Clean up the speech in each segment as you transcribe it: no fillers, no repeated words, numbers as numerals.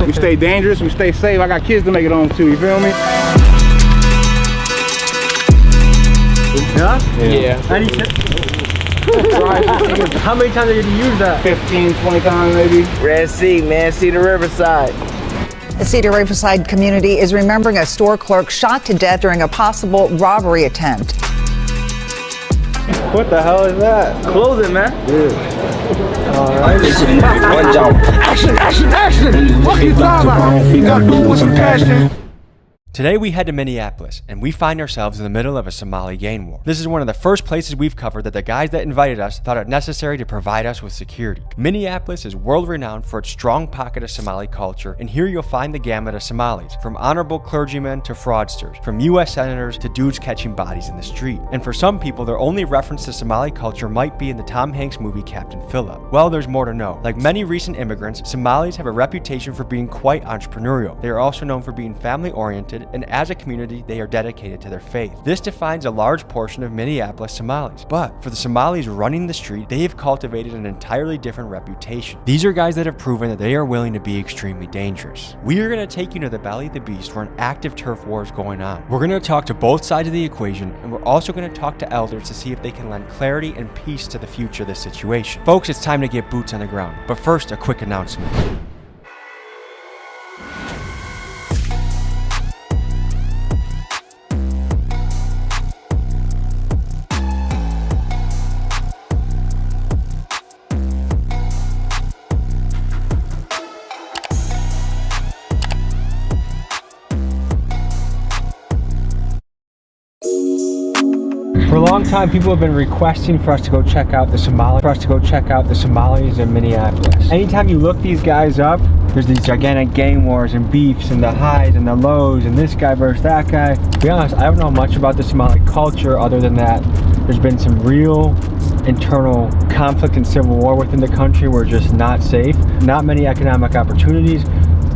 We stay dangerous, we stay safe. I got kids to make it home too, you feel me? Yeah? Yeah. How many times did you use that? 15, 20 times maybe. Red Sea, man, Cedar Riverside. The Cedar Riverside community is remembering a store clerk shot to death during a possible robbery attempt. What the hell is that? Clothing, man. Yeah. All right. One jump. Action, action, action! What you talking about? You gotta do it with some passion. Today we head to Minneapolis, and we find ourselves in the middle of a Somali gang war. This is one of the first places we've covered that the guys that invited us thought it necessary to provide us with security. Minneapolis is world-renowned for its strong pocket of Somali culture, and here you'll find the gamut of Somalis, from honorable clergymen to fraudsters, from US senators to dudes catching bodies in the street. And for some people, their only reference to Somali culture might be in the Tom Hanks movie Captain Phillip. Well, there's more to know. Like many recent immigrants, Somalis have a reputation for being quite entrepreneurial. They are also known for being family-oriented, and as a community, they are dedicated to their faith. This defines a large portion of Minneapolis Somalis. But for the Somalis running the street, they have cultivated an entirely different reputation. These are guys that have proven that they are willing to be extremely dangerous. We are going to take you to the belly of the beast where an active turf war is going on. We're going to talk to both sides of the equation, and we're also going to talk to elders to see if they can lend clarity and peace to the future of this situation. Folks, it's time to get boots on the ground. But first, a quick announcement. For a long time, people have been requesting for us to go check out the Somalis in Minneapolis. Anytime you look these guys up, there's these gigantic gang wars and beefs and the highs and the lows and this guy versus that guy. To be honest, I don't know much about the Somali culture other than that there's been some real internal conflict and civil war within the country. We're just not safe. Not many economic opportunities,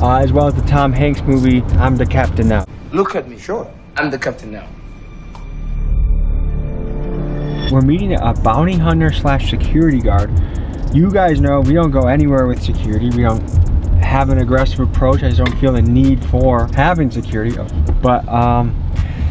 as well as the Tom Hanks movie, I'm the Captain Now. Look at me. Sure. I'm the captain now. We're meeting a bounty hunter slash security guard. You guys know we don't go anywhere with security. We don't have an aggressive approach. I just don't feel the need for having security. But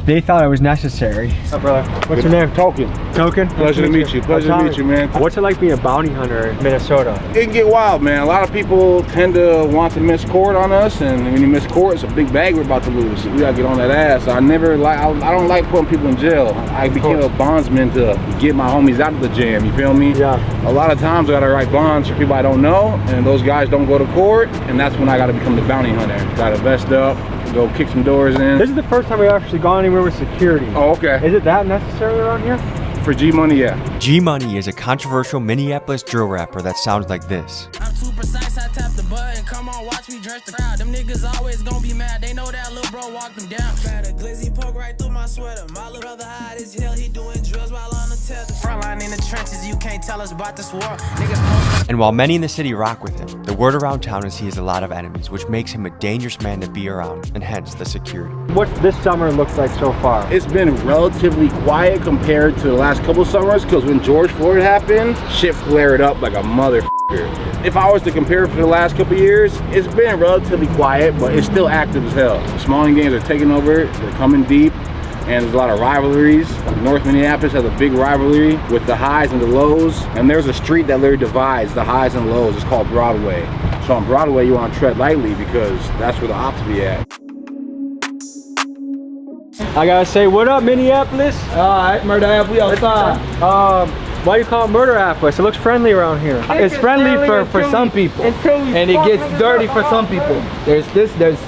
they thought it was necessary. What's up, brother? What's your name? Token. Token? Pleasure to meet you. Pleasure to meet you, man. What's it like being a bounty hunter in Minnesota? It can get wild, man. A lot of people tend to want to miss court on us, and when you miss court, it's a big bag we're about to lose. We gotta get on that ass. I don't like putting people in jail. I became a bondsman to get my homies out of the jam, you feel me? Yeah. A lot of times I gotta write bonds for people I don't know, and those guys don't go to court, and that's when I gotta become the bounty hunter. Gotta vest up, go kick some doors in. This is the first time we've actually gone anywhere with security. Oh, okay. Is it that necessary around here? For G-Money, yeah. G-Money is a controversial Minneapolis drill rapper that sounds like this. I'm too precise, I tap the button. Come on, watch me dress the crowd. Them niggas always gonna be mad. They know that little bro walked them down. Got a glizzy poke right through my sweater. My little brother hide as hell. He doing drills while on the tether. Frontline in the trenches, you can't tell us about this war. Niggas post. And while many in the city rock with him, the word around town is he has a lot of enemies, which makes him a dangerous man to be around, and hence the security. What this summer looks like so far? It's been relatively quiet compared to the last couple summers, because when George Floyd happened, shit flared up like a motherfucker. If I was to compare it for the last couple years, it's been relatively quiet, but it's still active as hell. The Somali gangs are taking over, they're coming deep, and there's a lot of rivalries. North Minneapolis has a big rivalry with the highs and the lows, and there's a street that literally divides the highs and lows. It's called Broadway. So on Broadway, you want to tread lightly because that's where the ops be at. I gotta say, what up, Minneapolis? Alright, murder app, we outside. Why do you call it Murderapolis? It looks friendly around here. It's friendly for some people, and it gets dirty for some people. There's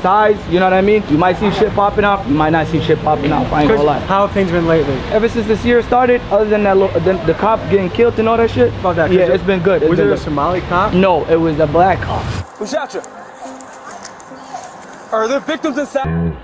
size, you know what I mean? You might see shit popping off, you might not see shit popping off, I ain't gonna lie. How have things been lately? Ever since this year started, other than that, the cop getting killed and all that shit, About that, yeah, it's been good. Was it a Somali cop? No, it was a black cop. Who shot you? Are there victims inside?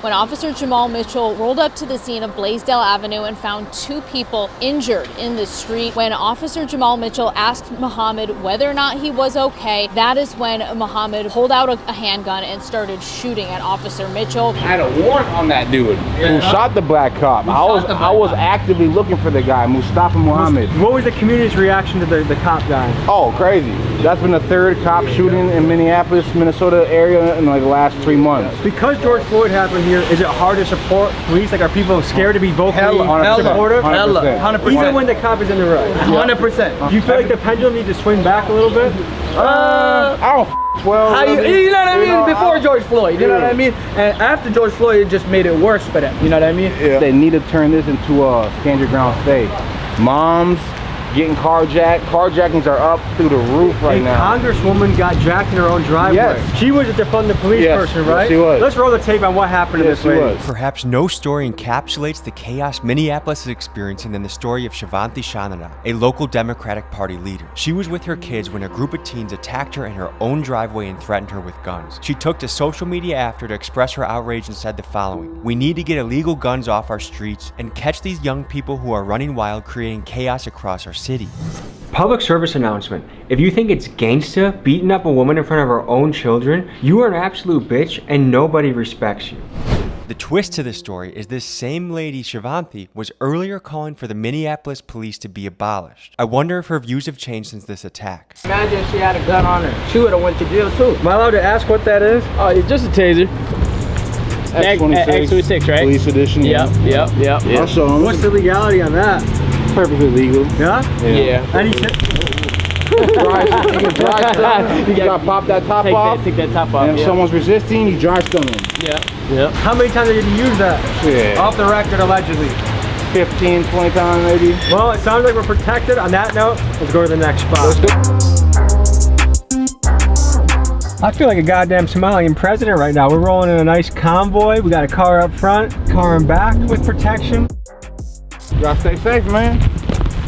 when Officer Jamal Mitchell rolled up to the scene of Blaisdell Avenue and found 2 people injured in the street. When Officer Jamal Mitchell asked Muhammad whether or not he was okay, that is when Muhammad pulled out a handgun and started shooting at Officer Mitchell. I had a warrant on that dude who shot the black cop. I was actively looking for the guy, Mustafa Muhammad. What was the community's reaction to the cop dying? Oh, crazy. That's been the 3rd cop shooting in Minneapolis, Minnesota area in like the last 3 months. Because George Floyd happened here, is it hard to support police? Like, are people scared to be vocally supportive? 100%. Even when the cop is in the right? 100%. Do you feel like the pendulum needs to swing back a little bit? I don't well. You know what I mean? Before George Floyd, you know what I mean? And after George Floyd, it just made it worse for them. You know what I mean? Yeah. They need to turn this into a stand your ground state. Moms getting carjacked. Carjackings are up through the roof right now. A congresswoman got jacked in her own driveway. Yes. She was a defund the police person, right? Yes, she was. Let's roll the tape on what happened to this lady. Perhaps no story encapsulates the chaos Minneapolis is experiencing than the story of Shivanti Shanana, a local Democratic Party leader. She was with her kids when a group of teens attacked her in her own driveway and threatened her with guns. She took to social media after to express her outrage and said the following: "We need to get illegal guns off our streets and catch these young people who are running wild, creating chaos across our city." Public service announcement. If you think it's gangsta beating up a woman in front of her own children, you are an absolute bitch and nobody respects you. The twist to this story is this same lady, Shivanti, was earlier calling for the Minneapolis police to be abolished. I wonder if her views have changed since this attack. Imagine she had a gun on her. She would have went to jail too. Am I allowed to ask what that is? Oh, it's just a taser. X26, right? Police edition. Yep. I'll show them. What's the legality on that? Perfectly legal. Yeah? Yeah. Any You can dry stun. You gotta pop that top off. Take that top off. And if someone's resisting, you dry stun them. Yeah. How many times did you use that? Yeah. Off the record, allegedly. 15, 20 times maybe. Well, it sounds like we're protected. On that note, let's go to the next spot. I feel like a goddamn Somalian president right now. We're rolling in a nice convoy. We got a car up front, car in back with protection. You gotta stay safe, man.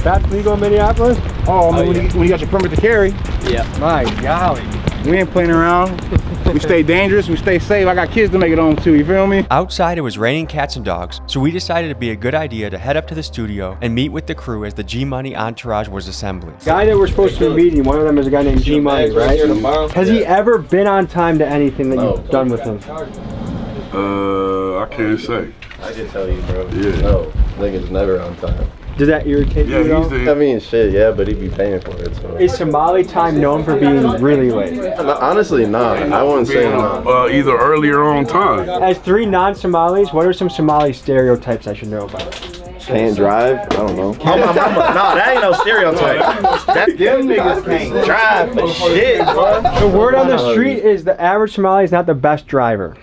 That's legal in Minneapolis? Oh, I mean, when you got your permit to carry. Yeah. My golly. We ain't playing around. We stay dangerous, we stay safe. I got kids to make it home too, you feel me? Outside, it was raining cats and dogs, so we decided it'd be a good idea to head up to the studio and meet with the crew as the G-Money entourage was assembling. Guy that we're supposed to be meeting, one of them is a guy named G-Money, right? Has he ever been on time to anything that you've done with him? I can't say. I can tell you, bro. Yeah. No, nigga's never on time. Does that irritate you at all? I mean, shit, yeah, but he be paying for it, so. Is Somali time known for being really late? Honestly, nah. I wouldn't say nah. Either early or on time. As 3 non-Somalis, what are some Somali stereotypes I should know about? Can't drive? I don't know. Nah, that ain't no stereotype. Them niggas can't drive for shit, bro. The word on the street is the average Somali is not the best driver.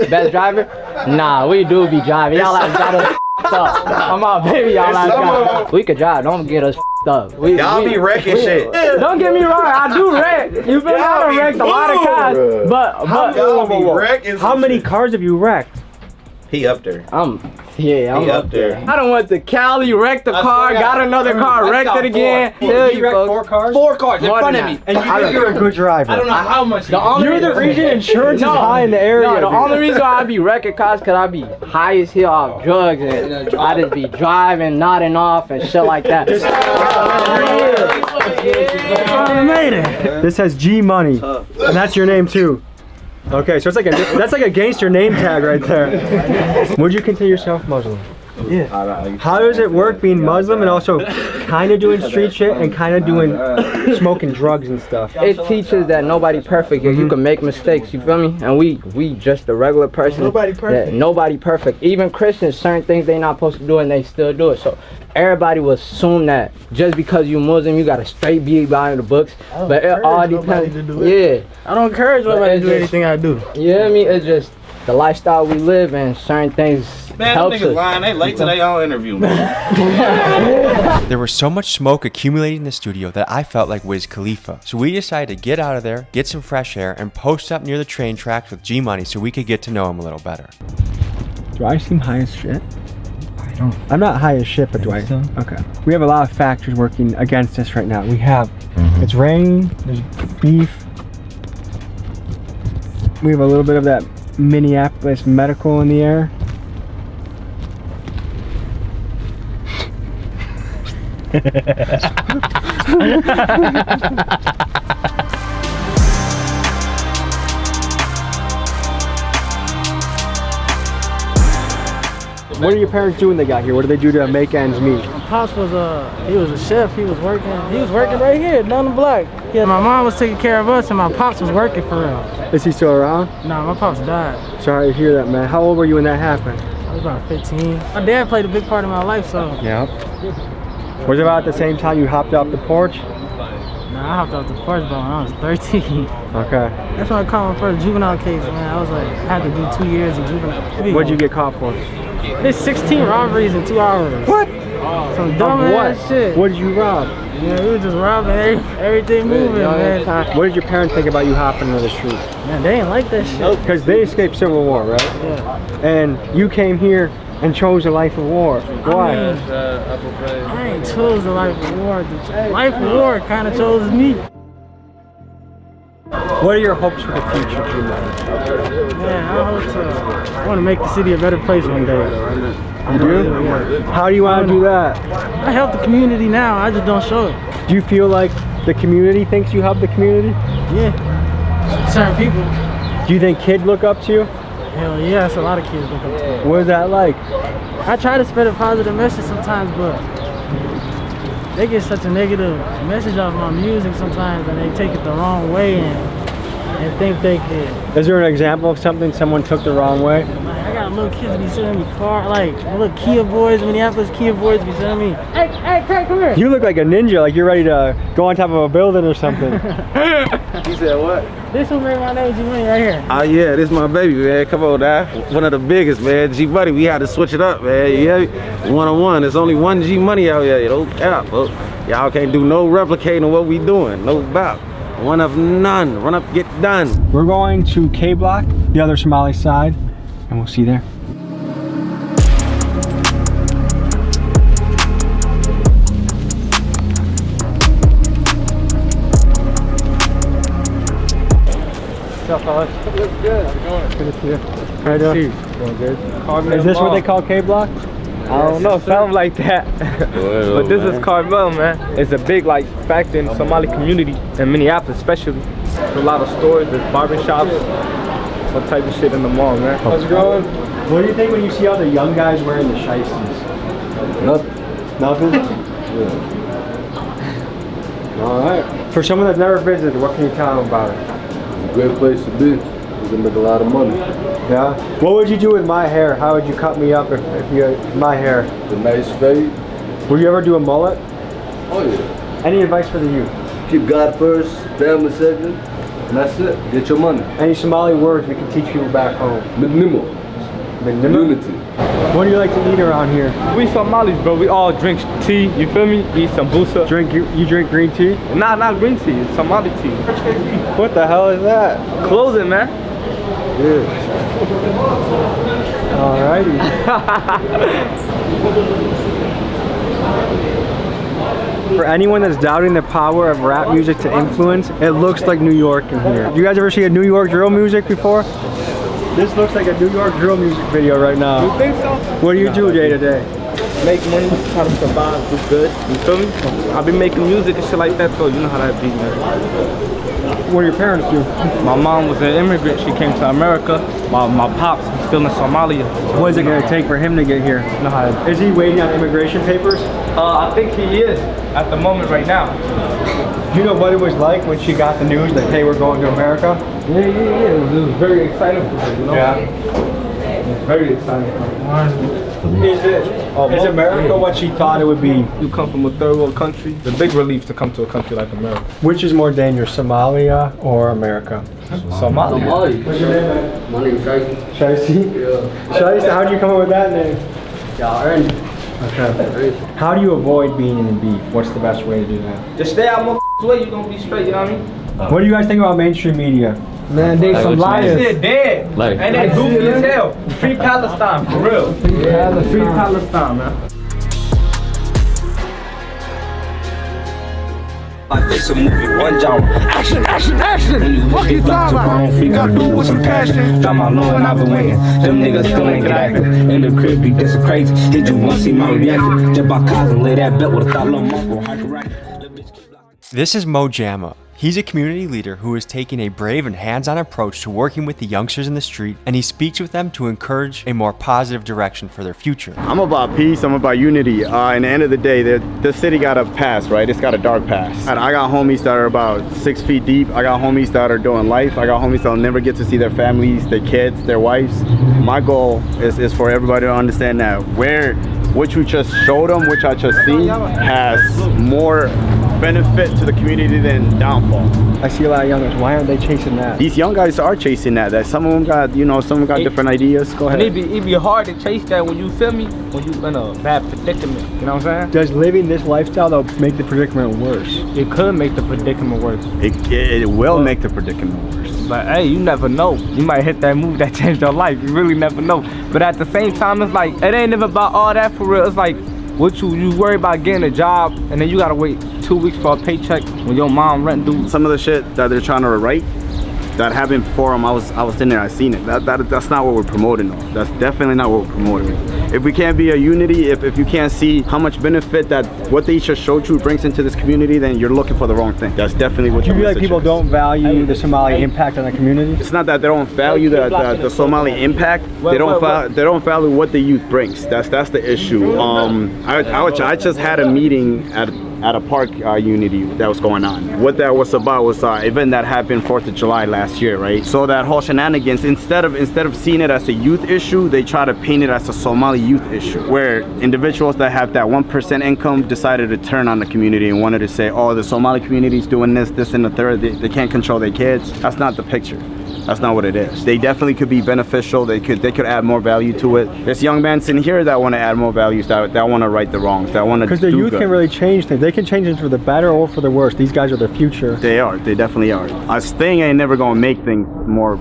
Best driver? Nah, we do be driving. Y'all guys got us up. I'm out, baby. Y'all guys got. We could drive. Don't get us up. Y'all be wrecking shit. Don't get me wrong. I do wreck. You feel me? I done wrecked a lot of cars. But how many cars have you wrecked? He up there. I'm He up there. I done went to Cali, wrecked the car, got another car, wrecked it again. You wrecked 4 cars? 4 cars in front of me. And you think you're a good driver. I don't know how much. You're the reason insurance is high in the area. No, the only reason why I be wrecking cars because I be high as hell off drugs and I just be driving, nodding off and shit like that. I made it. This has G Money, and that's your name too. Okay, so it's like that's like a gangster name tag right there. Would you consider yourself Muslim? Yeah. How does it work being Muslim and also kind of doing street shit and kind of doing smoking drugs and stuff? It teaches that nobody perfect. You can make mistakes. You feel me? And we just a regular person. Nobody perfect. Nobody perfect. Even Christians, certain things they not supposed to do and they still do it. So everybody will assume that just because you Muslim, you gotta straight be behind the books. But it all depends. Yeah. I don't encourage nobody to do anything I do. You know what I mean? It's just the lifestyle we live and certain things. Man, them niggas lying. They late to their own interview, man. There was so much smoke accumulating in the studio that I felt like Wiz Khalifa. So we decided to get out of there, get some fresh air, and post up near the train tracks with G Money so we could get to know him a little better. Do I seem high as shit? I'm not high as shit, but do I? Okay. We have a lot of factors working against us right now. We have, it's raining, there's beef. We have a little bit of that Minneapolis medical in the air. What are your parents doing they got here? What do they do to make ends meet? My pops was he was a chef. He was working right here down the block. Yeah, my mom was taking care of us, and my pops was working for real. Is he still around? Nah, my pops died. Sorry to hear that, man. How old were you when that happened? I was about 15. My dad played a big part in my life, so. Yep. Was it about the same time you hopped off the porch? Nah, I hopped off the porch when I was 13. Okay. That's when I caught my first juvenile case, man. I was like, I had to do 2 years in juvenile. What'd you get caught for? There's 16 robberies in 2 hours. What? Some dumb ass shit. What did you rob? Yeah, we were just robbing everything moving, man. What did your parents think about you hopping into the street? Man, they didn't like that shit. Because they escaped Civil War, right? Yeah. And you came here and chose a life of war. Why? I ain't chose the life of war. The life of war kind of chose me. What are your hopes for the future, G-Man? Man, I want to make the city a better place one day. You do? Yeah. How do you want to do that? I help the community now. I just don't show it. Do you feel like the community thinks you help the community? Yeah. Certain people. Do you think kids look up to you? Hell yes, a lot of kids look up to me. What is that like? I try to spread a positive message sometimes, but they get such a negative message off my music sometimes, and they take it the wrong way and think they can. Is there an example of something someone took the wrong way? Like, I got little kids be sending me like little Kia boys, Minneapolis Kia boys be sending me, hey, Craig, come here. You look like a ninja, like you're ready to go on top of a building or something. He said what? This one made my name G-Money right here. Oh yeah, this my baby, man. Come on now. One of the biggest, man. G-Money, we had to switch it up, man. Yeah, one-on-one. There's only one G-Money out here. Don't cap, bro. Y'all can't do no replicating what we doing. No doubt. One of none. Run up, get done. We're going to K Block, the other Somali side, and we'll see you there. What's up, fellas? Looks good. How's it going? Good to see you. How you doing? Doing good. Is this what they call K Block? I don't know, something like that. But this is Carmel, man. It's a big factor in the Somali community in Minneapolis, especially. There's a lot of stores, there's barbershops, all type of shit in the mall, man. How's it going? What do you think when you see all the young guys wearing the shiesties? Nothing? Yeah. All right. For someone that's never visited, what can you tell them about it? It's a great place to be. You can make a lot of money. Yeah? What would you do with my hair? How would you cut me up if you had my hair? A nice fade. Would you ever do a mullet? Oh yeah. Any advice for the youth? Keep God first, family second, and that's it. Get your money. Any Somali words we can teach people back home? Midnimo. Unity. What do you like to eat around here? We Somalis, bro. We all drink tea, you feel me? Eat sambusa. You drink green tea? Nah, not green tea. It's Somali tea. What the hell is that? Clothing, man. Yeah. Alrighty. For anyone that's doubting the power of rap music to influence, it looks like New York in here. You guys ever see a New York drill music before? This looks like a New York drill music video right now. You think so? What do you do day to day? Make money, try to survive, do good. You feel me? I've been making music and shit like that, so you know how that be, man. What do your parents do? My mom was an immigrant. She came to America. My pops is still in Somalia. What is it going to take for him to get here? You know how that is. He waiting on immigration papers? I think he is at the moment right now. Do you know what it was like when she got the news that, hey, we're going to America? Yeah. It was very exciting for her, you know? Yeah. It's very exciting for her. Is America what she thought it would be? You come from a third world country. It's a big relief to come to a country like America. Which is more dangerous, Somalia or America? Somalia. What's your name? My name is Shaisi. Shaisi? Yeah. Shaisi, how did you come up with that name? Y'all earned it. Okay. How do you avoid being in the beef? What's the best way to do that? Just stay out my way, you're gonna be straight, you know what I mean? What do you guys think about mainstream media? Man, they some liars. Shit dead. And they goofy as hell. Free Palestine, for real. Yeah, free Palestine, man. Like face a movie, one job. Action, action, action. Fuck you talking about? You gotta do it with some passion. Got my low and I've been waiting. Them niggas still ain't get active. In the crib, you get some crazy. Did you want to see my reaction? Just by cousin, lay that bet with a thought little Marco. This is Mo Jamma. He's a community leader who is taking a brave and hands-on approach to working with the youngsters in the street, and he speaks with them to encourage a more positive direction for their future. I'm about peace, I'm about unity. In the end of the day, the city got a past, right? It's got a dark past. I got homies that are about 6 feet deep. I got homies that are doing life. I got homies that'll never get to see their families, their kids, their wives. My goal is for everybody to understand that what you just showed them, which I just seen, has more benefit to the community than downfall. I see a lot of youngers. Why aren't they chasing that? These young guys are chasing that. Some of them got, some of them got different ideas. Go ahead. And it be hard to chase that when you feel me, when you in a bad predicament. You know what I'm saying? Does living this lifestyle though make the predicament worse? It could make the predicament worse. It will make the predicament worse. But hey, you never know. You might hit that move that changed your life. You really never know. But at the same time, it's like it ain't even about all that for real. It's like what you worry about getting a job and then you gotta wait 2 weeks for a paycheck when your mom rent due. Some of the shit that they're trying to write that happened before them, I was in there, I seen it. That's not what we're promoting though. That's definitely not what we're promoting. If we can't be a unity, if you can't see how much benefit that what they just showed you brings into this community, then you're looking for the wrong thing. That's definitely what you feel like people don't value the Somali impact on the community? It's not that they don't value the Somali impact. They don't value what the youth brings. That's the issue. I just had a meeting at a park unity that was going on. What that was about was an event that happened 4th of July last year, right? So that whole shenanigans, instead of seeing it as a youth issue, they try to paint it as a Somali youth issue, where individuals that have that 1% income decided to turn on the community and wanted to say, oh, the Somali community is doing this and the third, they can't control their kids. That's not the picture. That's not what it is. They definitely could be beneficial. They could add more value to it. There's young men sitting here that want to add more values, that want to right the wrongs, that want to do good. Because the youth can really change things. They can change things for the better or for the worse. These guys are the future. They are. They definitely are. Us thing ain't never gonna make things more.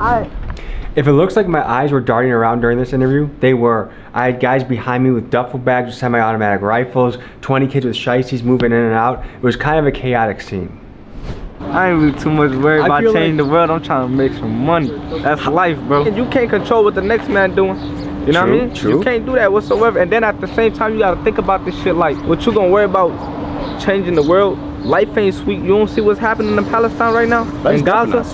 If it looks like my eyes were darting around during this interview, they were. I had guys behind me with duffel bags with semi-automatic rifles, 20 kids with shiesties moving in and out. It was kind of a chaotic scene. I ain't really too much worried about changing the world. I'm trying to make some money. That's life, bro. And you can't control what the next man doing. You know what I mean? True. You can't do that whatsoever. And then at the same time, you gotta think about this shit like, what you gonna worry about changing the world? Life ain't sweet. You don't see what's happening in Palestine right now? In Gaza?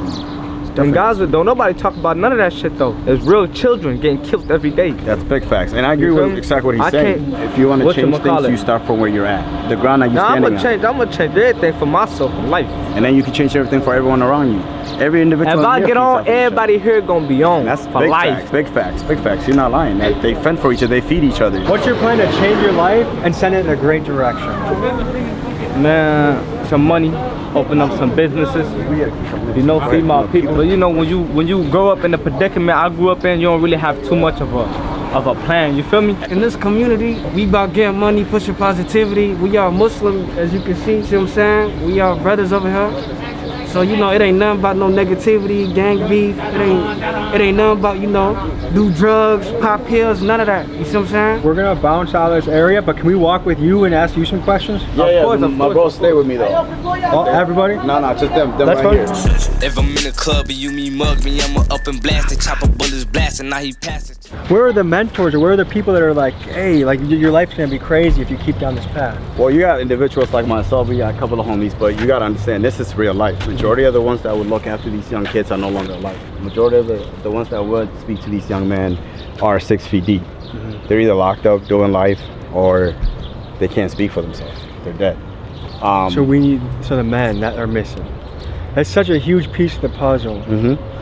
In Gaza, don't nobody talk about none of that shit though. There's real children getting killed every day. That's big facts. And I agree with exactly what he's saying. If you want to change things, you start from where you're at. The ground that you're standing on. I'm gonna change everything for myself in life. And then you can change everything for everyone around you. Every individual. If I get on, everybody here gonna be on. That's for big life. Facts, big facts, big facts. You're not lying. They fend for each other. They feed each other. What's your plan to change your life and send it in a great direction? Man, some money, open up some businesses, feed my people. But you know, when you grow up in the predicament I grew up in, you don't really have too much of a plan, you feel me? In this community, we about getting money, pushing positivity. We are Muslim, as you can see what I'm saying? We are brothers over here. So, you know, it ain't nothing about no negativity, gang beef. It ain't nothing about, do drugs, pop pills, none of that. You see what I'm saying? We're gonna bounce out of this area, but can we walk with you and ask you some questions? Of course. My bro stay with me though. Everybody? No, just them That's right fine. here. If I'm in the club and you me mug me, I'ma up and blast it, chopper bullets blasting, now he passes. Where are the mentors or where are the people that are like, hey, like your life's gonna be crazy if you keep down this path? Well, you got individuals like myself, we got a couple of homies, but you gotta understand this is real life. Majority of the ones that would look after these young kids are no longer alive. Majority of the ones that would speak to these young men are 6 feet deep. They're either locked up doing life or they can't speak for themselves. They're dead. So the men that are missing. That's such a huge piece of the puzzle.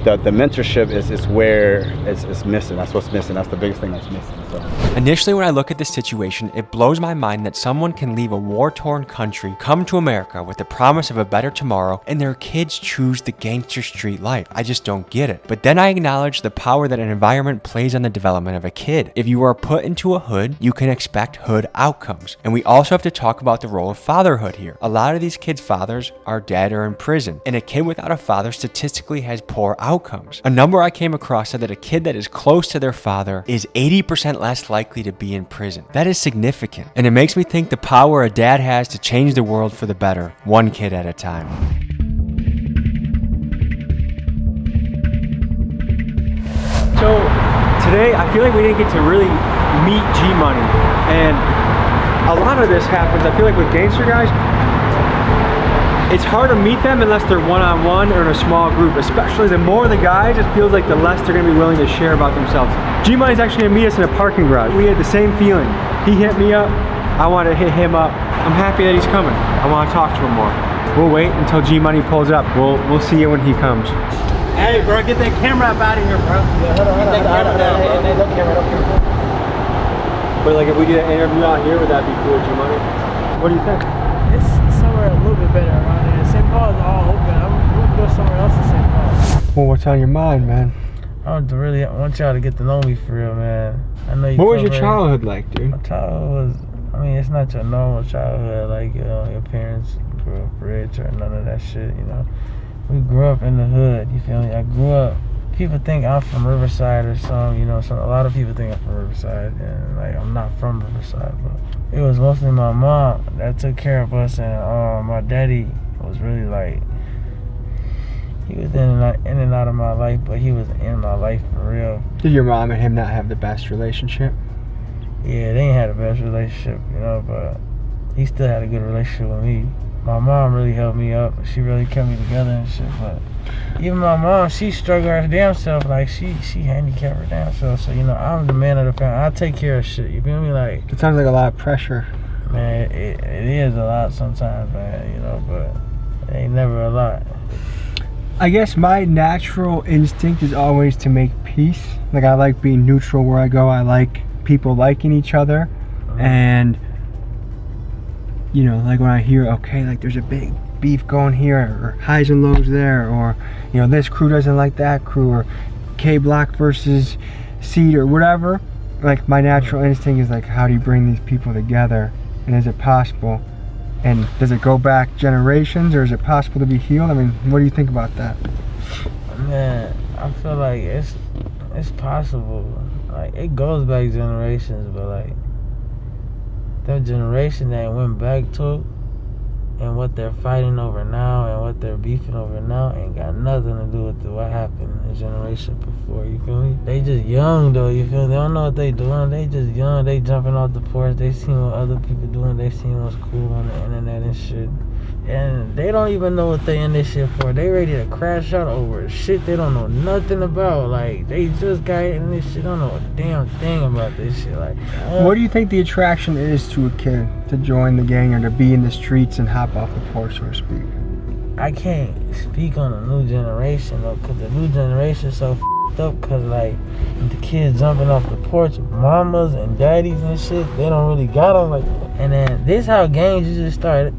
The mentorship is where it's missing. That's what's missing. That's the biggest thing that's missing. So. Initially, when I look at this situation, it blows my mind that someone can leave a war-torn country, come to America with the promise of a better tomorrow, and their kids choose the gangster street life. I just don't get it. But then I acknowledge the power that an environment plays on the development of a kid. If you are put into a hood, you can expect hood outcomes. And we also have to talk about the role of fatherhood here. A lot of these kids' fathers are dead or in prison, and a kid without a father statistically has poor outcomes. A number I came across said that a kid that is close to their father is 80% less likely to be in prison. That is significant, and it makes me think the power a dad has to change the world for the better, one kid at a time. So today, I feel like we didn't get to really meet G-Money, and a lot of this happens, I feel like with gangster guys, it's hard to meet them unless they're one-on-one or in a small group. Especially the more the guys, it feels like the less they're gonna be willing to share about themselves. G-Money's actually gonna meet us in a parking garage. We had the same feeling. He hit me up, I want to hit him up. I'm happy that he's coming. I want to talk to him more. We'll wait until G-Money pulls up. We'll see you when he comes. Hey, bro, get that camera up out of here, bro. Yeah, hold on, get that camera down, bro. No camera. But like, if we did an interview out here, would that be cool, G-Money? What do you think? It's somewhere a little bit better around here. St. Paul is all open. We can go somewhere else in St. Paul. Well, what's on your mind, man? I want y'all to get to know me for real, man. I know you. What was your childhood like, dude? My childhood was, I mean, it's not your normal childhood, like, your parents grew up rich or none of that shit, you know. We grew up in the hood, you feel me? I grew up, people think I'm from Riverside or something, you know, a lot of people think I'm from Riverside, and like, I'm not from Riverside, but it was mostly my mom that took care of us, and my daddy was really like, he was in and out of my life, but he was in my life for real. Did your mom and him not have the best relationship? Yeah, they ain't had the best relationship, you know, but he still had a good relationship with me. My mom really helped me up. She really kept me together and shit, but even my mom, she struggled her damn self. Like, she handicapped her damn self. So, you know, I'm the man of the family. I take care of shit, you feel me? Like, it sounds like a lot of pressure. Man, it is a lot sometimes, man, you know, but it ain't never a lot. I guess my natural instinct is always to make peace. Like, I like being neutral where I go. I like people liking each other. And, you know, like when I hear, okay, like there's a big beef going here, or highs and lows there, or, you know, this crew doesn't like that crew, or K Block versus Seed or whatever, like my natural instinct is like, how do you bring these people together? And is it possible? And does it go back generations, or is it possible to be healed? I mean, what do you think about that? Man, I feel like it's possible. Like, it goes back generations, but like that generation that went back to and what they're fighting over now and what they're beefing over now ain't got nothing to do with what happened in the generation before, you feel me? They just young though, you feel me? They don't know what they doing, they just young, they jumping off the porch, they seen what other people doing, they seen what's cool on the internet and shit. And they don't even know what they in this shit for. They ready to crash out over shit they don't know nothing about. Like, they just got in this shit, don't know a damn thing about this shit. Like, what do you think the attraction is to a kid to join the gang or to be in the streets and hop off the porch, so to speak? I can't speak on the new generation though, cause the new generation is so f***ed up, cause like the kids jumping off the porch, mamas and daddies and shit, they don't really got them like that. And then this how gangs usually started.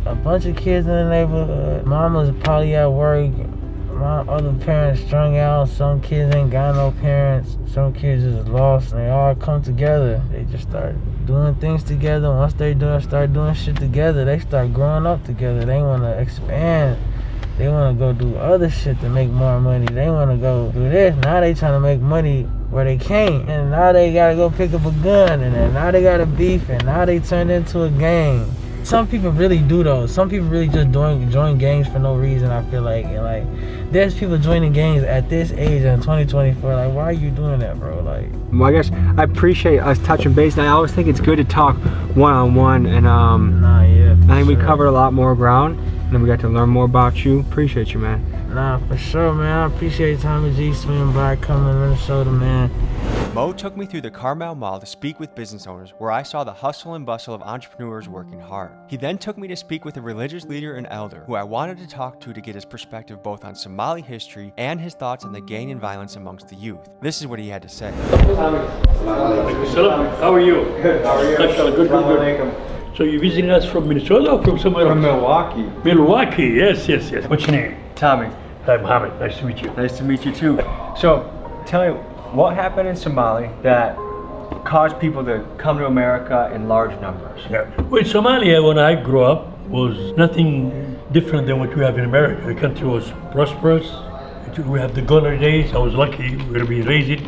A bunch of kids in the neighborhood, mamas probably at work, my other parents strung out, some kids ain't got no parents, some kids just lost, and they all come together. They just start doing things together. Once they start doing shit together, they start growing up together. They want to expand. They want to go do other shit to make more money. They want to go do this. Now they trying to make money where they can't, and now they gotta go pick up a gun, and then now they gotta beef, and now they turned into a gang. Some people really do though. Some people really just join gangs for no reason, I feel like. And like, there's people joining gangs at this age in 2024. Like, why are you doing that, bro? Like, well, I guess I appreciate us touching base, and I always think it's good to talk one-on-one. And yeah, I think we covered a lot more ground, and then we got to learn more about you. Appreciate you, man. Nah, for sure, man. I appreciate Tommy G swinging by, coming to Minnesota, man. Mo took me through the Carmel Mall to speak with business owners, where I saw the hustle and bustle of entrepreneurs working hard. He then took me to speak with a religious leader and elder who I wanted to talk to get his perspective both on Somali history and his thoughts on the gang and violence amongst the youth. This is what he had to say. How are you? Good. How are you? Good. So you visiting us from Minnesota or from somewhere else? From Milwaukee. Milwaukee, yes. What's your name? Tommy. Hi, Mohammed. Nice to meet you. Nice to meet you too. So, tell me, what happened in Somali that caused people to come to America in large numbers? Yeah. Well, Somalia, when I grew up, was nothing different than what we have in America. The country was prosperous. We have the golden days. I was lucky to be raised.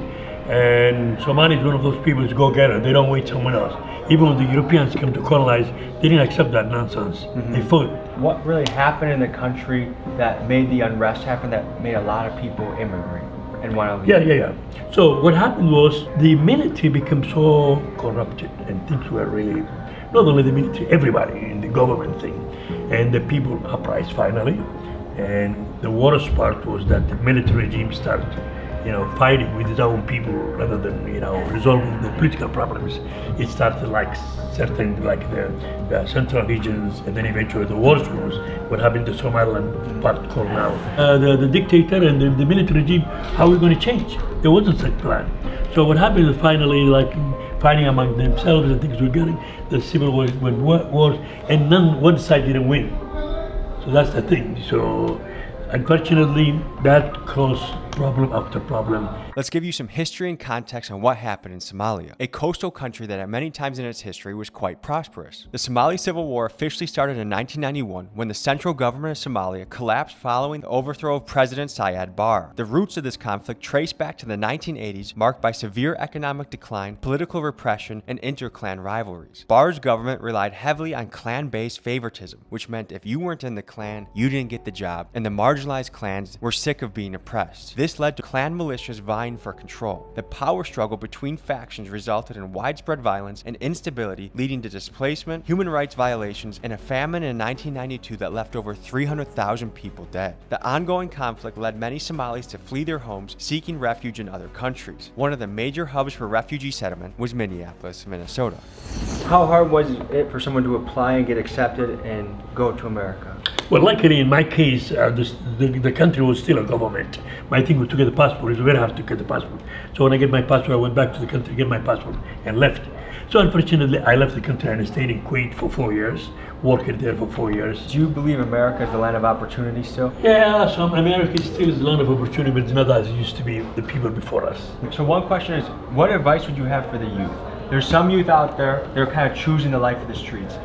And Somali is one of those people who go-getter. They don't wait someone else. Even when the Europeans came to colonize, they didn't accept that nonsense. They fought. What really happened in the country that made the unrest happen, that made a lot of people immigrate and want to leave? Yeah. So what happened was the military became so corrupted, and things were really, not only the military, everybody in the government thing. And the people uprised finally. And the worst part was that the military regime started, fighting with its own people rather than, resolving the political problems. It started like certain, like the central regions, and then eventually the worst was what happened to Somaliland part called now. The dictator and the military regime, how are we going to change? There wasn't such plan. So what happened is finally, like fighting among themselves and things were getting, the civil wars, and one side didn't win. So that's the thing. So unfortunately, that caused problem after problem. Let's give you some history and context on what happened in Somalia, a coastal country that at many times in its history was quite prosperous. The Somali Civil War officially started in 1991 when the central government of Somalia collapsed following the overthrow of President Siad Barre. The roots of this conflict trace back to the 1980s, marked by severe economic decline, political repression, and inter-clan rivalries. Barre's government relied heavily on clan-based favoritism, which meant if you weren't in the clan, you didn't get the job, and the marginalized clans were sick of being oppressed. This led to clan militias vying for control. The power struggle between factions resulted in widespread violence and instability, leading to displacement, human rights violations, and a famine in 1992 that left over 300,000 people dead. The ongoing conflict led many Somalis to flee their homes, seeking refuge in other countries. One of the major hubs for refugee settlement was Minneapolis, Minnesota. How hard was it for someone to apply and get accepted and go to America? Well, luckily in my case, the country was still a government. My thing was to get the passport. It was very hard to get the passport. So when I get my passport, I went back to the country to get my passport and left. So unfortunately, I left the country and I stayed in Kuwait for 4 years, working there for 4 years. Do you believe America is the land of opportunity still? Yeah, so America still is the land of opportunity, but it's not as it used to be the people before us. So one question is, what advice would you have for the youth? There's some youth out there, they're kind of choosing the life of the streets.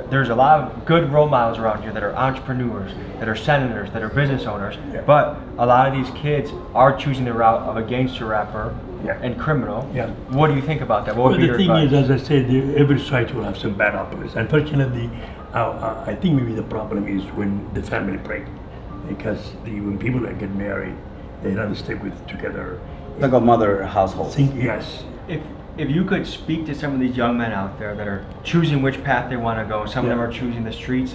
There's a lot of good role models around here that are entrepreneurs, that are senators, that are business owners, but a lot of these kids are choosing the route of a gangster rapper and criminal. What do you think about that? What would be your advice? The thing is, as I said, every society will have some bad apples. Unfortunately, I think maybe the problem is when the family break, because when people get married, they rather stay together. Like a mother household. Yes. If you could speak to some of these young men out there that are choosing which path they want to go, some of them are choosing the streets,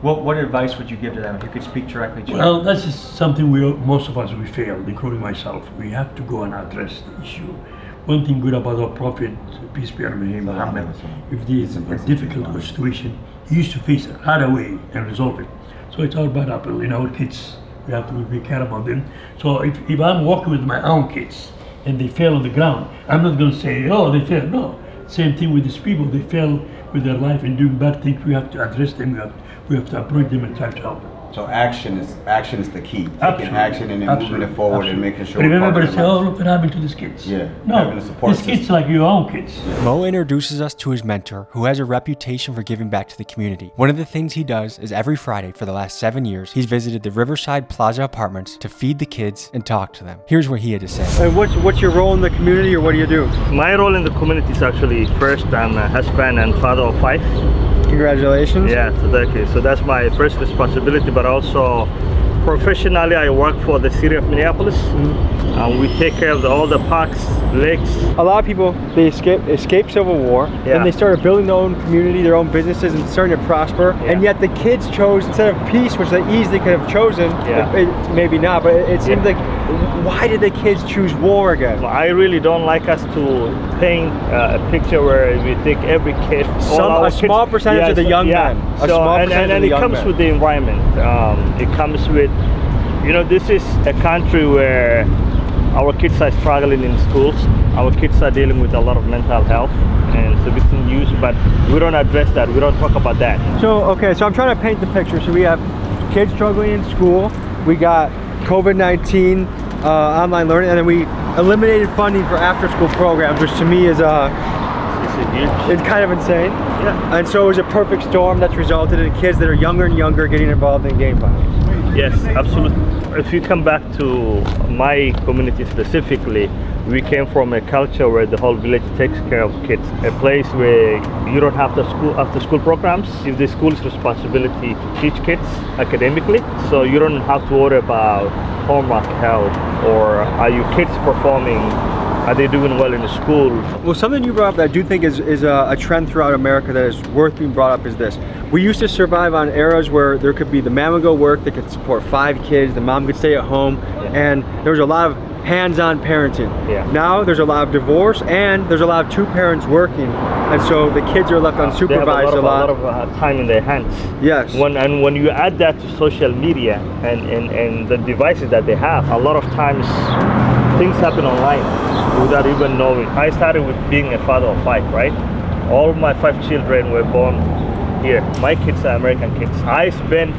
what advice would you give to them if you could speak directly to them? Well, that's just something most of us, we failed, including myself. We have to go and address the issue. One thing good about our Prophet, peace be upon him, Muhammad, if there's a difficult situation, he used to face it right away and resolve it. So it's our bad apple in our kids. We have to be careful about them. So if I'm working with my own kids, and they fell on the ground, I'm not going to say, oh, they fell. No, same thing with these people. They fell with their life and doing bad things. We have to address them. We have to approach them and try to help them. So action is the key. Taking action and then moving it forward and making sure. But remember to say, oh, look what happened to these kids. Yeah. No, these kids like your own kids. Mo introduces us to his mentor, who has a reputation for giving back to the community. One of the things he does is every Friday for the last 7 years, he's visited the Riverside Plaza apartments to feed the kids and talk to them. Here's what he had to say. And what's your role in the community, or what do you do? My role in the community is actually, first, I'm a husband and father of 5. Congratulations. Yeah, thank you. So that's my first responsibility, but also professionally I work for the city of Minneapolis. We take care of all the parks, lakes. A lot of people, they escape Civil War, and they started building their own community, their own businesses, and starting to prosper. And yet the kids chose, instead of peace, which they easily could have chosen, maybe not, but it seems like, why did the kids choose war again? I really don't like us to paint a picture where we think every kid, a small percentage of the young men. A small percentage and it comes with the environment. It comes with, this is a country where our kids are struggling in schools. Our kids are dealing with a lot of mental health and substance use, but we don't address that. We don't talk about that. So I'm trying to paint the picture. So we have kids struggling in school. We got COVID-19, online learning, and then we eliminated funding for after-school programs, which to me is It's kind of insane. Yeah. And so it was a perfect storm that's resulted in kids that are younger and younger getting involved in gang violence. Yes, absolutely. If you come back to my community specifically, we came from a culture where the whole village takes care of kids. A place where you don't have the after school programs. It's the school's responsibility to teach kids academically. So you don't have to worry about homework help or are your kids performing. Are they doing well in the school? Well, something you brought up that I do think is a trend throughout America that is worth being brought up is this. We used to survive on eras where there could be the man would go work, they could support 5 kids, the mom could stay at home, and there was a lot of hands-on parenting. Now there's a lot of divorce and there's a lot of 2 parents working, and so the kids are left unsupervised they have a lot. A lot of time in their hands. Yes. When you add that to social media and the devices that they have, a lot of times things happen online without even knowing. I started with being a father of 5, right? All my 5 children were born here. My kids are American kids. I spent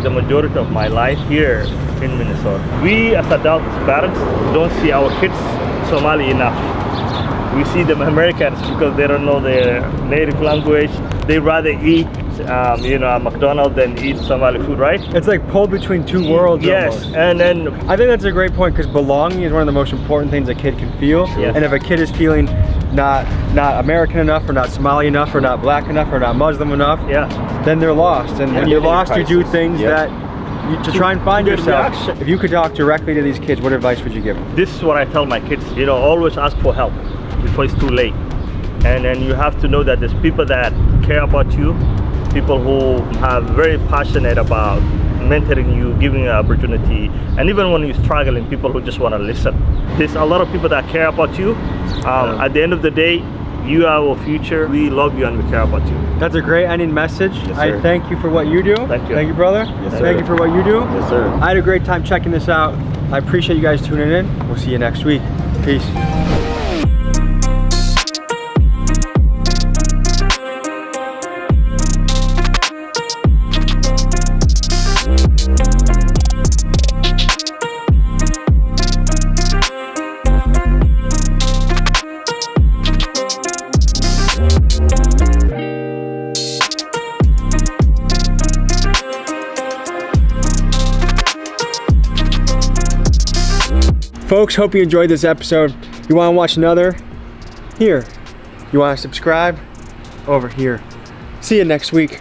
the majority of my life here in Minnesota. We as adults, parents, don't see our kids Somali enough. We see them Americans because they don't know their native language. They rather eat McDonald's than eat Somali food, right? It's like pulled between 2 worlds. Yes, almost. and then I think that's a great point because belonging is one of the most important things a kid can feel. Yes. And if a kid is feeling not American enough, or not Somali enough, or not black enough, or not Muslim enough, then they're lost. And when you're lost, you do things that to try and find yourself. If you could talk directly to these kids, what advice would you give them? This is what I tell my kids. Always ask for help before it's too late. And then you have to know that there's people that care about you, people who are very passionate about mentoring you, giving you an opportunity, and even when you're struggling, people who just want to listen. There's a lot of people that care about you. At the end of the day, you are our future. We love you and we care about you. That's a great ending message. Yes, I thank you for what you do. Thank you. Thank you, brother. Yes, thank you for what you do. Yes, sir. I had a great time checking this out. I appreciate you guys tuning in. We'll see you next week. Peace. Folks, hope you enjoyed this episode. You want to watch another? Here. You want to subscribe? Over here. See you next week.